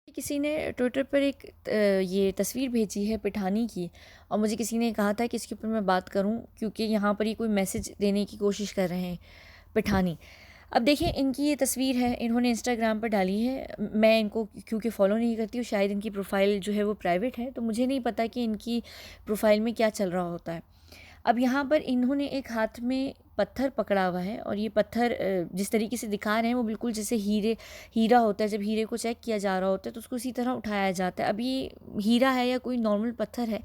किसी ने ट्विटर पर एक ये तस्वीर भेजी है पिठानी की। और मुझे किसी ने कहा था कि इसके ऊपर मैं बात करूं क्योंकि यहाँ पर ये कोई मैसेज देने की कोशिश कर रहे हैं पिठानी। अब देखिए, इनकी ये तस्वीर है, इन्होंने इंस्टाग्राम पर डाली है। मैं इनको क्योंकि फॉलो नहीं करती हूँ, शायद इनकी प्रोफाइल जो है वो प्राइवेट है, तो मुझे नहीं पता कि इनकी प्रोफाइल में क्या चल रहा होता है। अब यहाँ पर इन्होंने एक हाथ में पत्थर पकड़ा हुआ है और ये पत्थर जिस तरीके से दिखा रहे हैं वो बिल्कुल जैसे हीरा होता है। जब हीरे को चेक किया जा रहा होता है तो उसको इसी तरह उठाया जाता है। अब ये हीरा है या कोई नॉर्मल पत्थर है,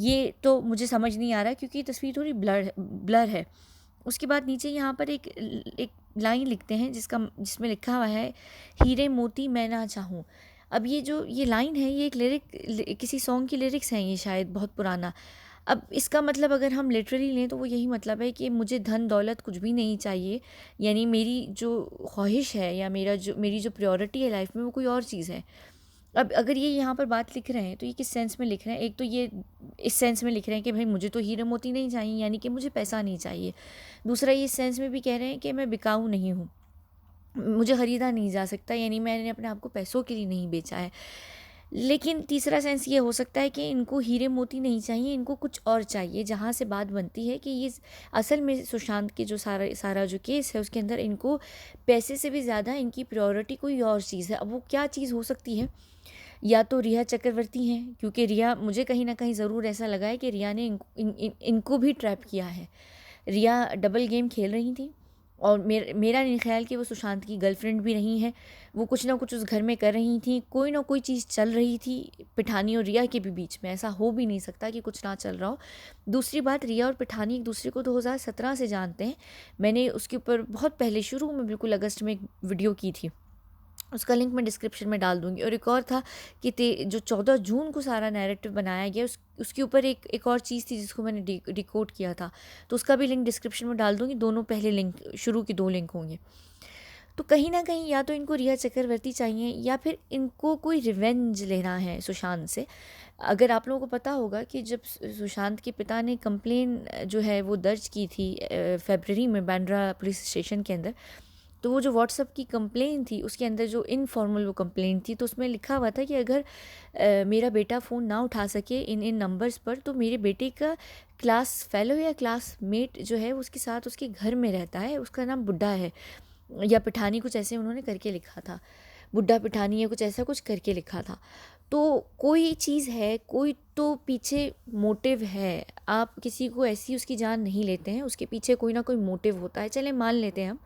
ये तो मुझे समझ नहीं आ रहा क्योंकि ये तस्वीर थोड़ी ब्लर है। उसके बाद नीचे यहाँ पर एक लाइन लिखते हैं जिसमें लिखा हुआ है, हीरे मोती मैं ना चाहूँ। अब ये लाइन है, ये एक किसी सॉन्ग की लिरिक्स हैं, ये शायद बहुत पुराना। अब इसका मतलब अगर हम लिटरली लें तो वो यही मतलब है कि मुझे धन दौलत कुछ भी नहीं चाहिए। यानी मेरी जो ख्वाहिश है या मेरी जो प्रायोरिटी है लाइफ में वो कोई और चीज़ है। अब अगर ये यहाँ पर बात लिख रहे हैं तो ये किस सेंस में लिख रहे हैं? एक तो ये इस सेंस में लिख रहे हैं कि भाई मुझे तो हीरे मोती नहीं चाहिए, यानी कि मुझे पैसा नहीं चाहिए। दूसरा, ये इस सेंस में भी कह रहे हैं कि मैं बिकाऊ नहीं हूँ, मुझे ख़रीदा नहीं जा सकता, यानी मैंने अपने आप को पैसों के लिए नहीं बेचा है। लेकिन तीसरा सेंस ये हो सकता है कि इनको हीरे मोती नहीं चाहिए, इनको कुछ और चाहिए। जहाँ से बात बनती है कि ये असल में सुशांत के जो सारा सारा जो केस है उसके अंदर इनको पैसे से भी ज़्यादा इनकी प्रायोरिटी कोई और चीज़ है। अब वो क्या चीज़ हो सकती है? या तो रिया चक्रवर्ती हैं, क्योंकि रिया, मुझे कहीं ना कहीं ज़रूर ऐसा लगा है कि रिया ने इनको भी ट्रैप किया है। रिया डबल गेम खेल रही थी और मेरा नहीं ख्याल कि वो सुशांत की गर्लफ्रेंड भी रही हैं। वो कुछ ना कुछ उस घर में कर रही थी, कोई ना कोई चीज़ चल रही थी पिठानी और रिया के भी बीच में। ऐसा हो भी नहीं सकता कि कुछ ना चल रहा हो। दूसरी बात, रिया और पिठानी एक दूसरे को 2017 से जानते हैं। मैंने उसके ऊपर बहुत पहले शुरू में बिल्कुल अगस्त में एक वीडियो की थी, उसका लिंक मैं डिस्क्रिप्शन में डाल दूँगी। और एक और था कि जो 14 जून को सारा नैरेटिव बनाया गया, उसके ऊपर एक और चीज़ थी जिसको मैंने डिकोड किया था, तो उसका भी लिंक डिस्क्रिप्शन में डाल दूँगी। दोनों पहले लिंक, शुरू के 2 लिंक होंगे। तो कहीं न कहीं या तो इनको रिया चक्रवर्ती चाहिए या फिर इनको कोई रिवेंज लेना है सुशांत से। अगर आप लोगों को पता होगा कि जब सुशांत के पिता ने कंप्लेन जो है वो दर्ज की थी फ़रवरी में बांद्रा पुलिस स्टेशन के अंदर, तो वो जो व्हाट्सएप की कंप्लेन थी उसके अंदर जो इनफॉर्मल वो कंप्लेन थी, तो उसमें लिखा हुआ था कि अगर मेरा बेटा फ़ोन ना उठा सके इन इन नंबर्स पर, तो मेरे बेटे का क्लास फेलो या क्लासमेट जो है उसके साथ उसके घर में रहता है, उसका नाम बुड्ढा है या पिठानी, कुछ ऐसे उन्होंने करके लिखा था। बुड्ढा पिठानी या कुछ ऐसा कुछ करके लिखा था। तो कोई चीज़ है, कोई तो पीछे मोटिव है। आप किसी को ऐसी उसकी जान नहीं लेते हैं, उसके पीछे कोई ना कोई मोटिव होता है। चलें मान लेते हैं हम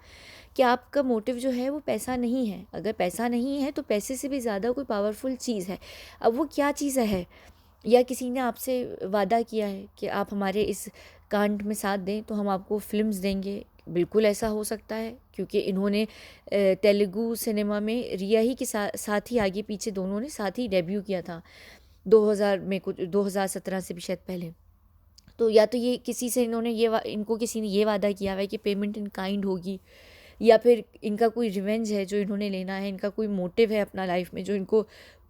कि आपका मोटिव जो है वो पैसा नहीं है। अगर पैसा नहीं है तो पैसे से भी ज़्यादा कोई पावरफुल चीज़ है। अब वो क्या चीज़ है? या किसी ने आपसे वादा किया है कि आप हमारे इस कांड में साथ दें तो हम आपको फ़िल्म्स देंगे। बिल्कुल ऐसा हो सकता है क्योंकि इन्होंने तेलुगु सिनेमा में रिया ही के साथ ही आगे पीछे दोनों ने साथ ही डेब्यू किया था 2000 में, कुछ 2017 से भी शायद पहले। तो या तो ये किसी से इन्होंने इनको किसी ने ये वादा किया हुआ है कि पेमेंट इन काइंड होगी, या फिर इनका कोई रिवेंज है जो इन्होंने लेना है, इनका कोई मोटिव है अपना लाइफ में जो इनको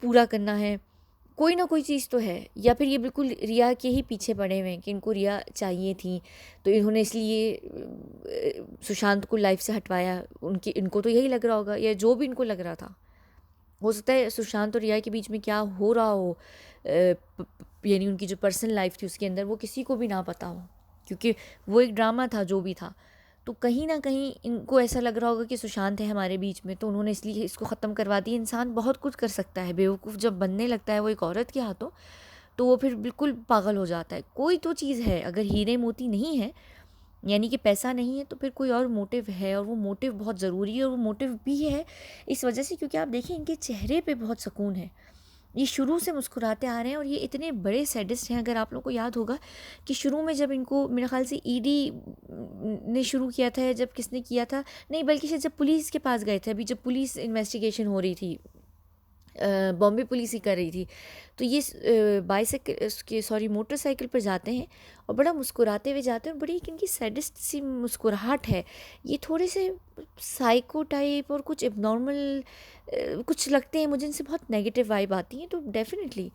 पूरा करना है। कोई ना कोई चीज़ तो है। या फिर ये बिल्कुल रिया के ही पीछे पड़े हुए हैं कि इनको रिया चाहिए थी, तो इन्होंने इसलिए सुशांत को लाइफ से हटवाया। इनको तो यही लग रहा होगा, या जो भी इनको लग रहा था। हो सकता है सुशांत और रिया के बीच में क्या हो रहा हो, यानी उनकी जो पर्सनल लाइफ थी उसके अंदर, वो किसी को भी ना पता हो, क्योंकि वो एक ड्रामा था जो भी था। तो कहीं ना कहीं इनको ऐसा लग रहा होगा कि सुशांत है हमारे बीच में, तो उन्होंने इसलिए इसको ख़त्म करवा दिया। इंसान बहुत कुछ कर सकता है, बेवकूफ़ जब बनने लगता है वो एक औरत के हाथों, तो वो फिर बिल्कुल पागल हो जाता है। कोई तो चीज़ है, अगर हीरे मोती नहीं है यानी कि पैसा नहीं है, तो फिर कोई और मोटिव है, और वो मोटिव बहुत ज़रूरी है। और वो मोटिव भी है इस वजह से क्योंकि आप देखें इनके चेहरे पे बहुत सुकून है। ये शुरू से मुस्कुराते आ रहे हैं और ये इतने बड़े सैडिस्ट हैं। अगर आप लोगों को याद होगा कि शुरू में जब इनको, मेरे ख्याल से ईडी ने शुरू किया था, या जब किसने किया था, नहीं बल्कि शायद जब पुलिस के पास गए थे, अभी जब पुलिस इन्वेस्टिगेशन हो रही थी, बॉम्बे पुलिस ही कर रही थी, तो ये बाईसाइकिल, उसके सॉरी मोटरसाइकिल पर जाते हैं और बड़ा मुस्कुराते हुए जाते हैं, और बड़ी एक इनकी सैडिस्ट सी मुस्कुराहट है। ये थोड़े से साइको टाइप और कुछ एबनॉर्मल कुछ लगते हैं मुझे, इनसे बहुत नेगेटिव वाइब आती है। तो डेफिनेटली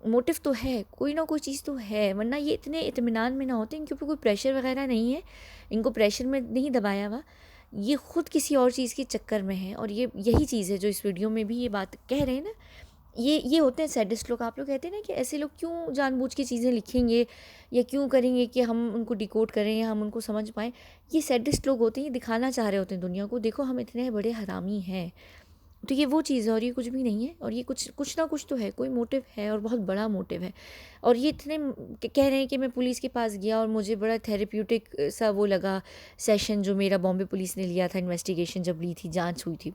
मोटिव तो है, कोई ना कोई चीज़ तो है, वरना ये इतने इत्मीनान में ना होते। इनके ऊपर कोई प्रेशर वगैरह नहीं है, इनको प्रेशर में नहीं दबाया हुआ। ये ख़ुद किसी और चीज़ के चक्कर में है। और ये यही चीज़ है जो इस वीडियो में भी ये बात कह रहे हैं ना, ये होते हैं सैडिस्ट लोग। आप लोग कहते हैं ना कि ऐसे लोग क्यों जानबूझ के चीज़ें लिखेंगे या क्यों करेंगे कि हम उनको डिकोड करें या हम उनको समझ पाएँ। ये सैडिस्ट लोग होते हैं, ये दिखाना चाह रहे होते हैं दुनिया को, देखो हम इतने बड़े हरामी हैं। तो ये वो चीज़ है और ये कुछ भी नहीं है। और ये कुछ कुछ ना कुछ तो है, कोई मोटिव है और बहुत बड़ा मोटिव है। और ये इतने कह रहे हैं कि मैं पुलिस के पास गया और मुझे बड़ा थेरेप्यूटिक सा वो लगा सेशन जो मेरा बॉम्बे पुलिस ने लिया था, इन्वेस्टिगेशन जब ली थी, जांच हुई थी।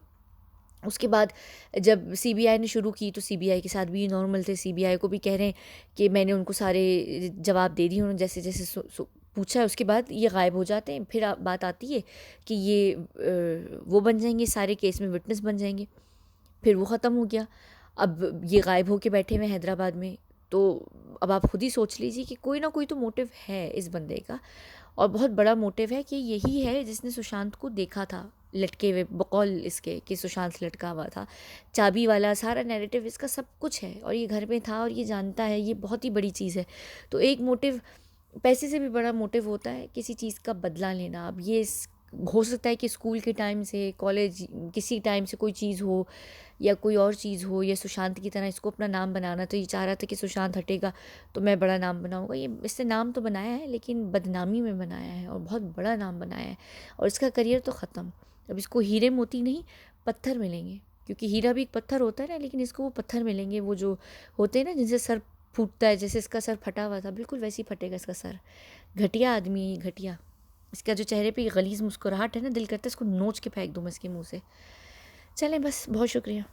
उसके बाद जब सीबीआई ने शुरू की तो सीबीआई के साथ भी नॉर्मल थे। सीबीआई को भी कह रहे हैं कि मैंने उनको सारे जवाब दे दिए, उन्होंने जैसे जैसे पूछा है। उसके बाद ये गायब हो जाते हैं। फिर बात आती है कि ये वो बन जाएंगे, सारे केस में विटनेस बन जाएंगे। फिर वो ख़त्म हो गया। अब ये गायब होके बैठे हुए हैदराबाद में। तो अब आप खुद ही सोच लीजिए कि कोई ना कोई तो मोटिव है इस बंदे का, और बहुत बड़ा मोटिव है कि यही है जिसने सुशांत को देखा था लटके हुए, बकौल इसके कि सुशांत लटका हुआ था। चाबी वाला सारा नैरेटिव इसका सब कुछ है और ये घर में था और ये जानता है। ये बहुत ही बड़ी चीज़ है। तो एक मोटिव, पैसे से भी बड़ा मोटिव होता है किसी चीज़ का बदला लेना। अब ये हो सकता है कि स्कूल के टाइम से, कॉलेज किसी टाइम से कोई चीज़ हो या कोई और चीज़ हो, या सुशांत की तरह इसको अपना नाम बनाना। तो ये चाह रहा था कि सुशांत हटेगा तो मैं बड़ा नाम बनाऊंगा। ये इससे नाम तो बनाया है लेकिन बदनामी में बनाया है और बहुत बड़ा नाम बनाया है। और इसका करियर तो ख़त्म। अब इसको हीरे मोती नहीं, पत्थर मिलेंगे। क्योंकि हीरा भी एक पत्थर होता है ना, लेकिन इसको वो पत्थर मिलेंगे, वो जो होते हैं ना जिनसे सर फूटता है। जैसे इसका सर फटा हुआ था, बिल्कुल वैसे ही फटेगा इसका सर। घटिया आदमी है ये, घटिया। इसका जो चेहरे पे गलीज़ मुस्कुराहट है ना, दिल करता है इसको नोच के फेंक दूँ मैं इसके मुँह से। चलें बस, बहुत शुक्रिया।